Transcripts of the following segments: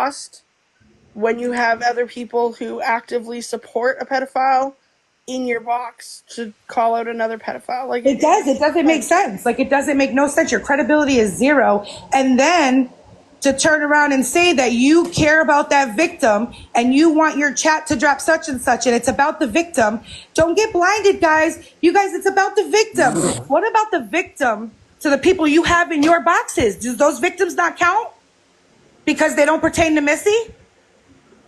lost when you have other people who actively support a pedophile in your box to call out another pedophile. Like it does. It doesn't make sense. Like, it doesn't make no sense. Your credibility is zero. And then to turn around and say that you care about that victim and you want your chat to drop such and such and it's about the victim. Don't get blinded, guys. You guys, it's about the victim. What about the victim to the people you have in your boxes? Do those victims not count because they don't pertain to Missy?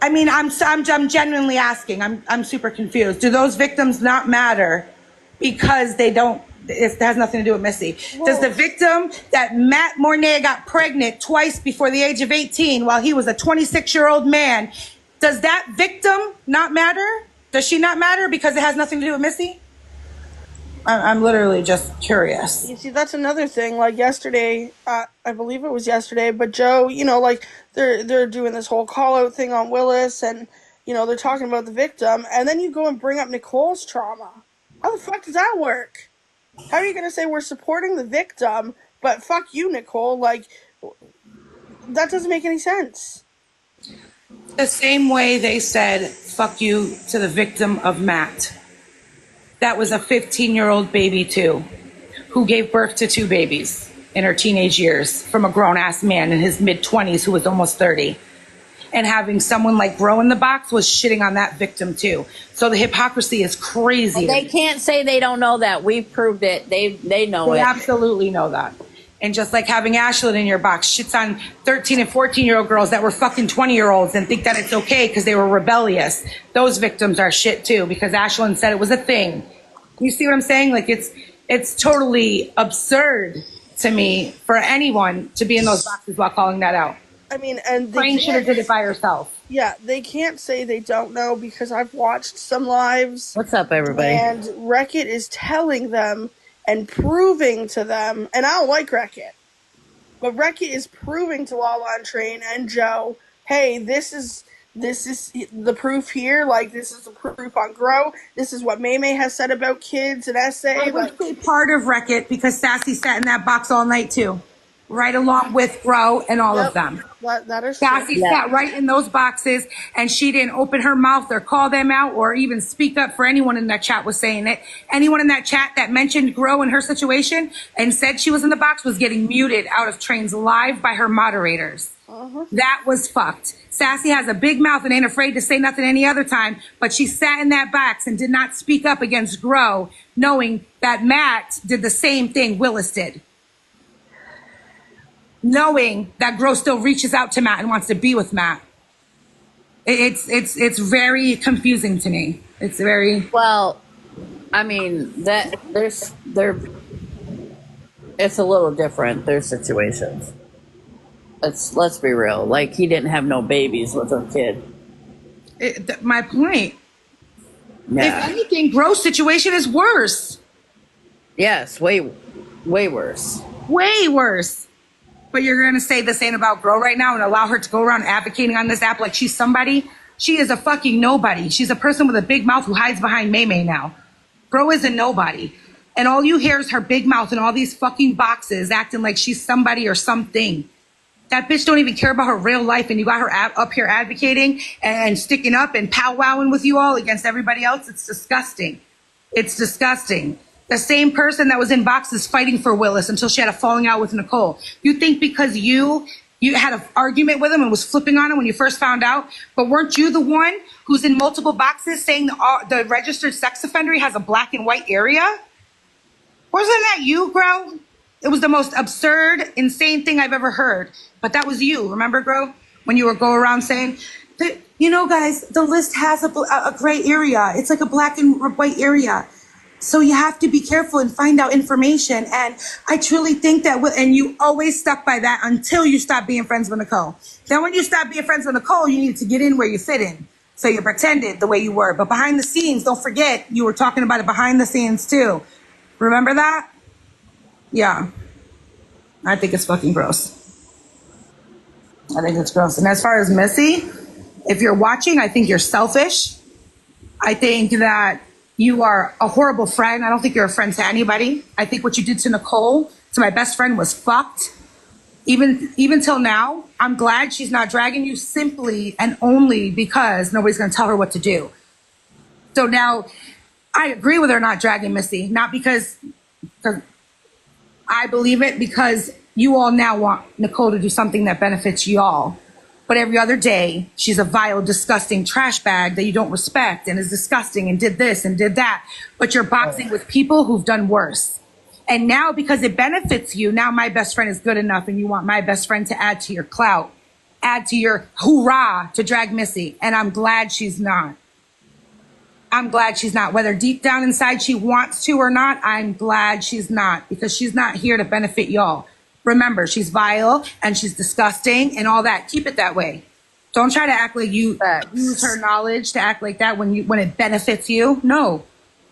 I mean, I'm genuinely asking. I'm super confused. Do those victims not matter because they don't? It has nothing to do with Missy. Whoa. Does the victim that Matt Mornay got pregnant twice before the age of 18 while he was a 26-year-old man, does that victim not matter? Does she not matter because it has nothing to do with Missy? I'm literally just curious. You see, that's another thing. Like yesterday, I believe it was yesterday, but Joe, like they're doing this whole call-out thing on Willis, and they're talking about the victim, and then you go and bring up Nicoles' trauma. How the fuck does that work? How are you going to say we're supporting the victim, but fuck you, Nicole? Like, that doesn't make any sense. The same way they said, fuck you to the victim of Matt. That was a 15-year-old baby, too, who gave birth to 2 babies in her teenage years from a grown-ass man in his mid-20s who was almost 30. And having someone like Bro in the box was shitting on that victim too. So the hypocrisy is crazy. Well, they can't say they don't know that. We've proved it. They know it. They absolutely know that. And just like having Ashlyn in your box shits on 13 and 14-year-old girls that were fucking 20-year-olds and think that it's okay because they were rebellious. Those victims are shit too because Ashlyn said it was a thing. You see what I'm saying? Like, it's totally absurd to me for anyone to be in those boxes while calling that out. I mean, and Brain should have did it by herself. Yeah, they can't say they don't know because I've watched some lives. What's up, everybody? And Wreck-It is telling them and proving to them, and I don't like Wreck-It, but Wreck-It is proving to Lala and Train and Joe, hey, this is the proof here. Like, this is the proof on Grow. This is what Maymay has said about kids and essay. I would say part of Wreck-It because Sassy sat in that box all night too. Right along with Grow and all of them. That is Sassy sat right in those boxes and she didn't open her mouth or call them out or even speak up for anyone in that chat was saying it. Anyone in that chat that mentioned Grow and her situation and said she was in the box was getting muted out of Trains live by her moderators. That was fucked. Sassy has a big mouth and ain't afraid to say nothing any other time, but she sat in that box and did not speak up against Grow, knowing that Matt did the same thing Willis did. Knowing that Grow still reaches out to Matt and wants to be with Matt. It's very confusing to me. It's very well. I mean that it's a little different. There's situations. Let's be real. Like, he didn't have no babies with her kid. My point. Yeah. If anything, Grow's situation is worse. Yes, way worse. Way worse. But you're going to say this ain't about Grow right now and allow her to go around advocating on this app like she's somebody? She is a fucking nobody. She's a person with a big mouth who hides behind Maymay now. Grow is a nobody. And all you hear is her big mouth and all these fucking boxes acting like she's somebody or something. That bitch don't even care about her real life, and you got her up here advocating and sticking up and powwowing with you all against everybody else. It's disgusting. It's disgusting. The same person that was in boxes fighting for Willis until she had a falling out with Nicole. You think because you had an argument with him and was flipping on him when you first found out, but weren't you the one who's in multiple boxes saying the registered sex offender has a black and white area? Wasn't that you, Grow? It was the most absurd, insane thing I've ever heard. But that was you. Remember, Grow? When you were go around saying, guys, the list has a gray area. It's like a black and white area. So you have to be careful and find out information. And I truly think that, and you always stuck by that until you stopped being friends with Nicole. Then when you stopped being friends with Nicole, you needed to get in where you fit in. So you pretended the way you were. But behind the scenes, don't forget, you were talking about it behind the scenes too. Remember that? Yeah. I think it's fucking gross. I think it's gross. And as far as Missy, if you're watching, I think you're selfish. I think that you are a horrible friend. I don't think you're a friend to anybody. I think what you did to Nicole, to my best friend, was fucked. Even till now, I'm glad she's not dragging you simply and only because nobody's going to tell her what to do. So now I agree with her not dragging Missy, not because I believe it, because you all now want Nicole to do something that benefits y'all. But every other day, she's a vile, disgusting trash bag that you don't respect and is disgusting and did this and did that. But you're boxing with people who've done worse. And now, because it benefits you, now my best friend is good enough and you want my best friend to add to your clout, add to your hoorah to drag Missy. And I'm glad she's not. I'm glad she's not. Whether deep down inside she wants to or not, I'm glad she's not, because she's not here to benefit y'all. Remember, she's vile and she's disgusting and all that. Keep it that way. Don't try to act like you use her knowledge to act like that when it benefits you. No.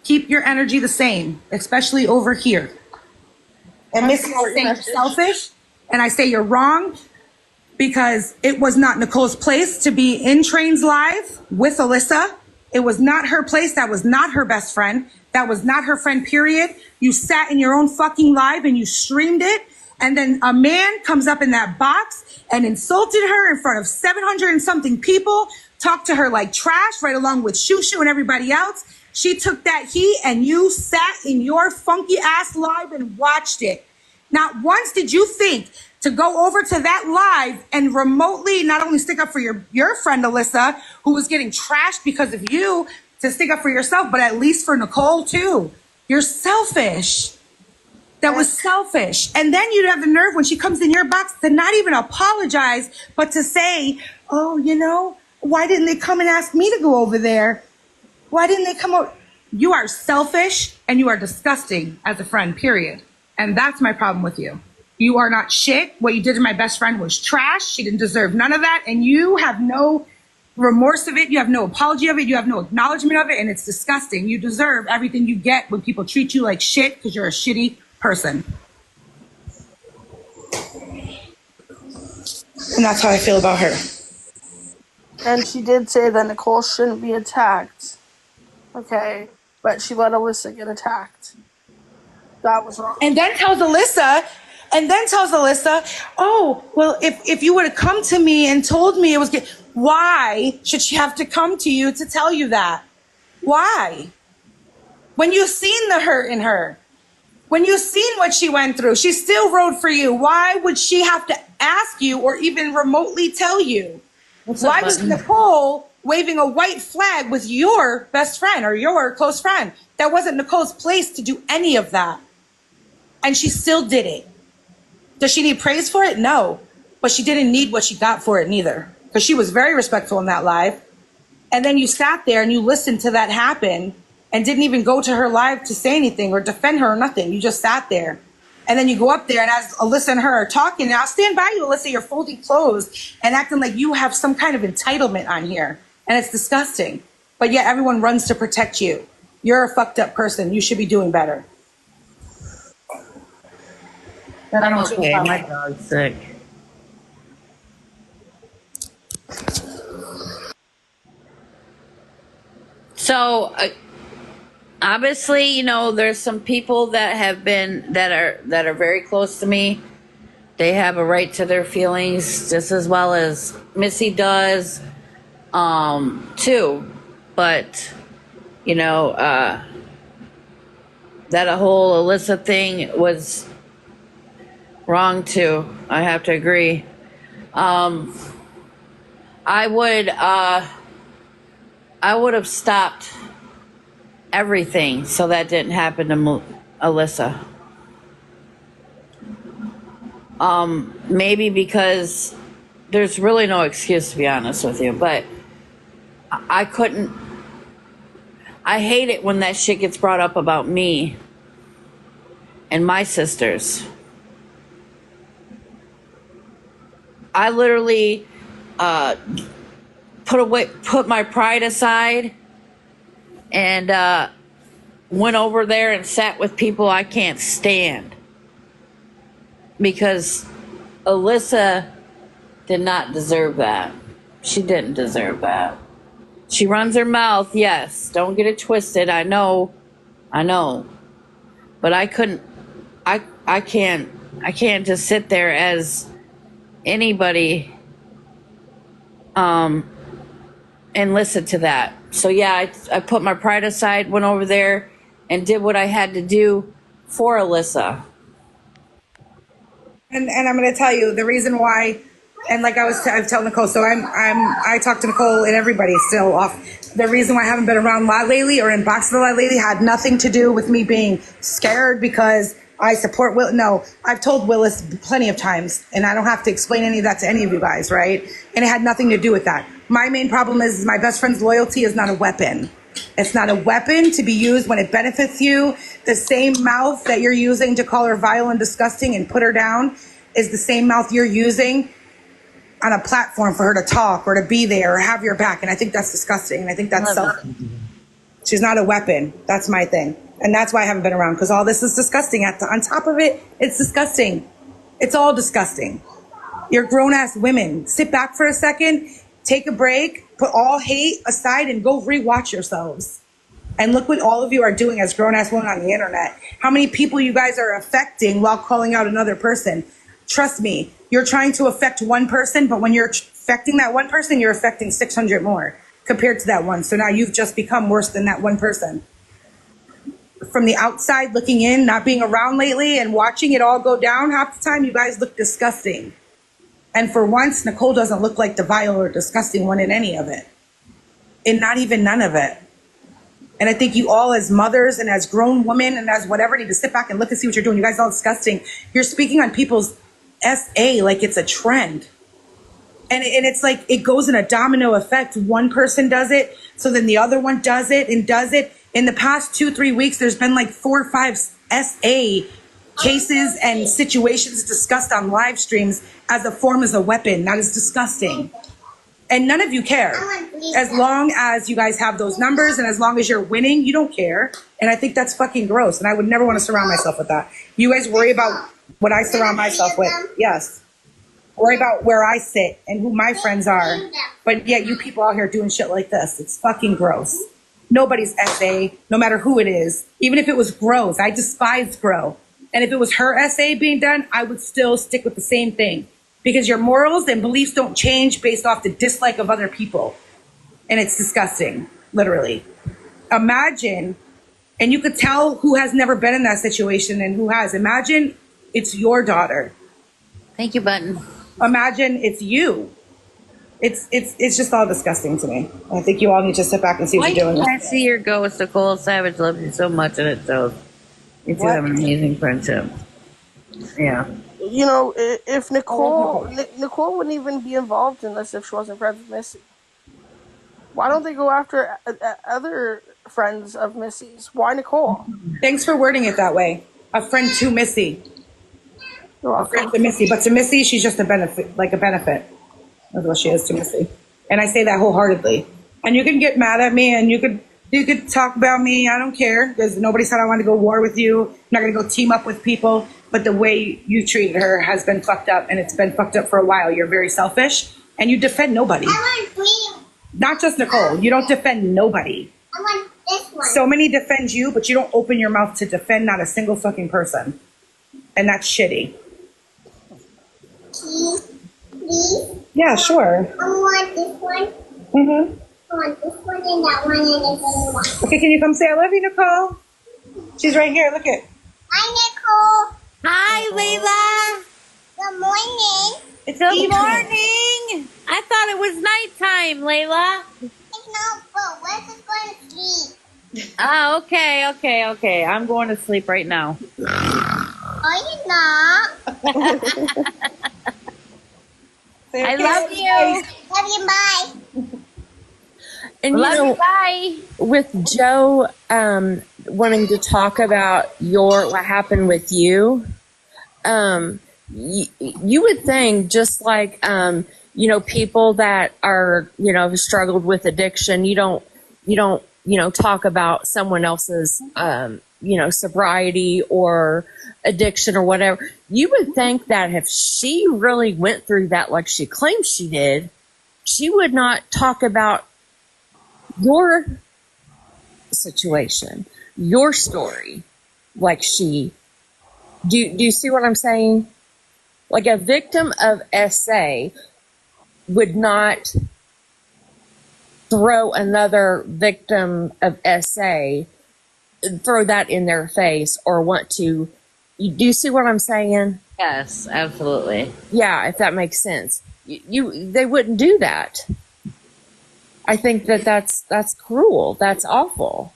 Keep your energy the same, especially over here. And Missy, I say you're selfish and I say you're wrong because it was not Nicole's place to be in Trains Live with Alyssa. It was not her place. That was not her best friend. That was not her friend, period. You sat in your own fucking live and you streamed it. And then a man comes up in that box and insulted her in front of 700 and something people, talked to her like trash, right along with Shushu and everybody else. She took that heat and you sat in your funky ass live and watched it. Not once did you think to go over to that live and remotely not only stick up for your friend Alyssa, who was getting trashed because of you, to stick up for yourself, but at least for Nicole too. You're selfish. That was selfish. And then you'd have the nerve when she comes in your box to not even apologize, but to say, oh, you know, why didn't they come and ask me to go over there? Why didn't they come over? You are selfish and you are disgusting as a friend, period. And that's my problem with you. You are not shit. What you did to my best friend was trash. She didn't deserve none of that. And you have no remorse of it. You have no apology of it. You have no acknowledgement of it. And it's disgusting. You deserve everything you get when people treat you like shit because you're a shitty person. And that's how I feel about her. And she did say that Nicole shouldn't be attacked. Okay. But she let Alyssa get attacked. That was wrong. And then tells Alyssa, oh, well, if you would have come to me and told me it was good, why should she have to come to you to tell you that? Why? When you've seen the hurt in her, when you've seen what she went through, she still rode for you. Why would she have to ask you or even remotely tell you? Why was Nicole waving a white flag with your best friend or your close friend? That wasn't Nicole's place to do any of that. And she still did it. Does she need praise for it? No. But she didn't need what she got for it neither. Because she was very respectful in that live. And then you sat there and you listened to that happen and didn't even go to her live to say anything or defend her or nothing. You just sat there. And then you go up there and as Alyssa and her are talking, and I'll stand by you, Alyssa, you're folding clothes and acting like you have some kind of entitlement on here. And it's disgusting. But yet everyone runs to protect you. You're a fucked up person. You should be doing better. I'm okay. My dog's sick. So, obviously, you know, there's some people that have been that are very close to me. They have a right to their feelings, just as well as Missy does, too. But you know, that a whole Alyssa thing was wrong too. I have to agree. I would have stopped everything so that didn't happen to Alyssa. Maybe because there's really no excuse, to be honest with you, but I couldn't. I hate it when that shit gets brought up about me and my sisters. I literally put my pride aside and went over there and sat with people I can't stand because Alyssa did not deserve that. She didn't deserve that. She runs her mouth, yes. Don't get it twisted. I know. But I couldn't. I can't just sit there as anybody and listen to that. So yeah, I put my pride aside, went over there and did what I had to do for Alyssa. And I'm going to tell you the reason why. And like I've told Nicole, so I talk to Nicole and everybody still off. The reason why I haven't been around a lot lately or in boxing a lot lately had nothing to do with me being scared because I support Will. No, I've told Willis plenty of times, and I don't have to explain any of that to any of you guys, right? And it had nothing to do with that. My main problem is my best friend's loyalty is not a weapon. It's not a weapon to be used when it benefits you. The same mouth that you're using to call her vile and disgusting and put her down is the same mouth you're using on a platform for her to talk or to be there or have your back. And I think that's disgusting. And I think that's selfish. She's not a weapon. That's my thing. And that's why I haven't been around, because all this is disgusting. On top of it, it's disgusting. It's all disgusting. You're grown-ass women. Sit back for a second, take a break, put all hate aside, and go rewatch yourselves. And look what all of you are doing as grown-ass women on the internet. How many people you guys are affecting while calling out another person. Trust me, you're trying to affect one person, but when you're affecting that one person, you're affecting 600 more compared to that one. So now you've just become worse than that one person. From the outside looking in, not being around lately and watching it all go down, half the time you guys look disgusting. And for once, Nicole doesn't look like the vile or disgusting one in any of it. And not even none of it. And I think you all as mothers and as grown women and as whatever need to sit back and look and see what you're doing. You guys are all disgusting. You're speaking on people's SA like it's a trend. And it's like it goes in a domino effect. One person does it, so then the other one does it and does it. In the past 2-3 weeks, there's been like 4 or 5 SA cases and situations discussed on live streams as a form as a weapon. That is disgusting. And none of you care. As long as you guys have those numbers and as long as you're winning, you don't care. And I think that's fucking gross. And I would never want to surround myself with that. You guys worry about what I surround myself with. Yes. Worry about where I sit and who my friends are. But yet you people out here doing shit like this. It's fucking gross. Nobody's SA, no matter who it is. Even if it was Gro's, I despise Gro. And if it was her SA being done, I would still stick with the same thing. Because your morals and beliefs don't change based off the dislike of other people. And it's disgusting, literally. Imagine, and you could tell who has never been in that situation and who has. Imagine it's your daughter. Thank you, Button. Imagine it's you. It's just all disgusting to me. I think you all need to sit back and see what you're doing. I see your ghost. Nicole Savage loves you so much, and it shows. You two have an amazing friendship. Yeah. You know, if Nicole wouldn't even be involved in this if she wasn't friends with Missy. Why don't they go after other friends of Missy's? Why Nicole? Thanks for wording it that way. A friend to Missy. A friend to Missy. But to Missy, she's just a benefit. That's what she is to Missy. And I say that wholeheartedly. And you can get mad at me and you could talk about me. I don't care. Because nobody said I want to go war with you. I'm not going to go team up with people. But the way you treated her has been fucked up. And it's been fucked up for a while. You're very selfish. And you defend nobody. Not just Nicole. You don't defend nobody. I want this one. So many defend you, but you don't open your mouth to defend not a single fucking person. And that's shitty. Please? Yeah, sure. I want this one. Mm-hmm. I want this one and that one and this one. Okay, can you come say I love you, Nicole? She's right here. Look it. Hi, Nicole. Hi, Layla. Good morning. It's Good evening. morning. I thought it was nighttime, Layla. It's not, but we're just going to sleep. Ah, okay. I'm going to sleep right now. Oh, you're not. I love you. Love you, bye. And Love you know, you. Bye. with Joe wanting to talk about what happened with you, you would think just like people that are struggled with addiction, you don't talk about someone else's sobriety or addiction or whatever. You would think that if she really went through that like she claims she did, she would not talk about your situation, your story, like she. Do you see what I'm saying? Like a victim of SA would not throw another victim of SA, throw that in their face or want to. Do you see what I'm saying? Yes, absolutely. Yeah, if that makes sense. They wouldn't do that. I think that's cruel. That's awful.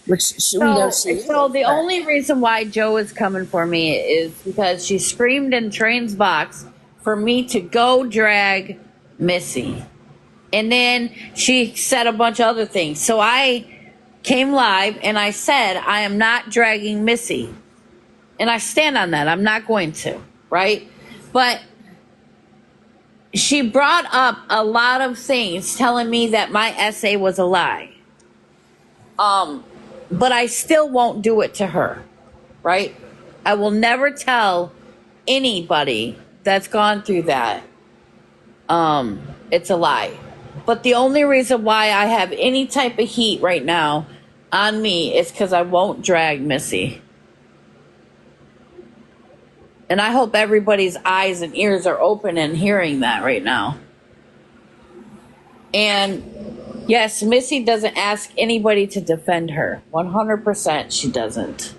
Which we know she is. So the only reason why Joe is coming for me is because she screamed in Train's box for me to go drag Missy. And then she said a bunch of other things. So I came live and I said, I am not dragging Missy. And I stand on that. I'm not going to, right? But she brought up a lot of things telling me that my essay was a lie. But I still won't do it to her, right? I will never tell anybody that's gone through that it's a lie. But the only reason why I have any type of heat right now on me is because I won't drag Missy. And I hope everybody's eyes and ears are open and hearing that right now. And yes, Missy doesn't ask anybody to defend her. 100% she doesn't.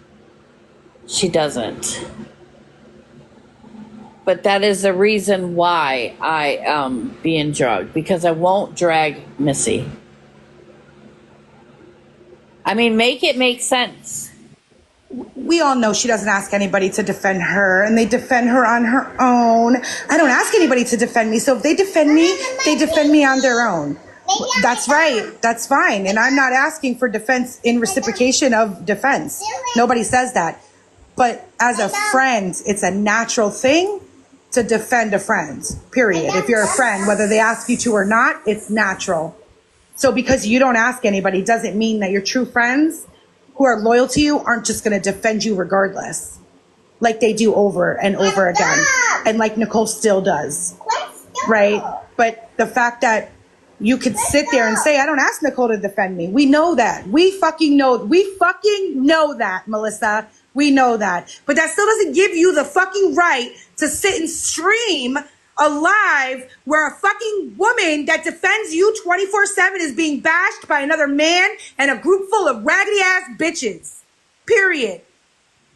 She doesn't. But that is the reason why I am being drugged. Because I won't drag Missy. I mean, make it make sense. We all know she doesn't ask anybody to defend her, and they defend her on her own. I don't ask anybody to defend me, so if they defend me, they defend me on their own. That's right. That's fine. And I'm not asking for defense in reciprocation of defense. Nobody says that. But as a friend, it's a natural thing to defend a friend, period. If you're a friend, whether they ask you to or not, it's natural. So because you don't ask anybody doesn't mean that your true friends who are loyal to you aren't just going to defend you regardless, like they do over and over again, and like Nicole still does, right? But the fact that you could sit there and say, I don't ask Nicole to defend me. We know that. We fucking know that, Melissa. We know that. But that still doesn't give you the fucking right to sit and stream a live where a fucking woman that defends you 24/7 is being bashed by another man and a group full of raggedy ass bitches. Period.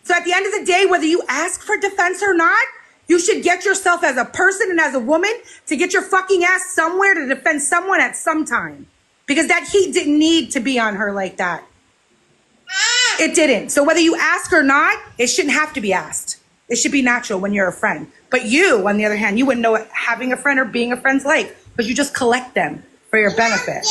So at the end of the day, whether you ask for defense or not, you should get yourself as a person and as a woman to get your fucking ass somewhere to defend someone at some time. Because that heat didn't need to be on her like that. It didn't. So whether you ask or not, it shouldn't have to be asked. It should be natural when you're a friend. But you, on the other hand, you wouldn't know what having a friend or being a friend's like because you just collect them for your benefit.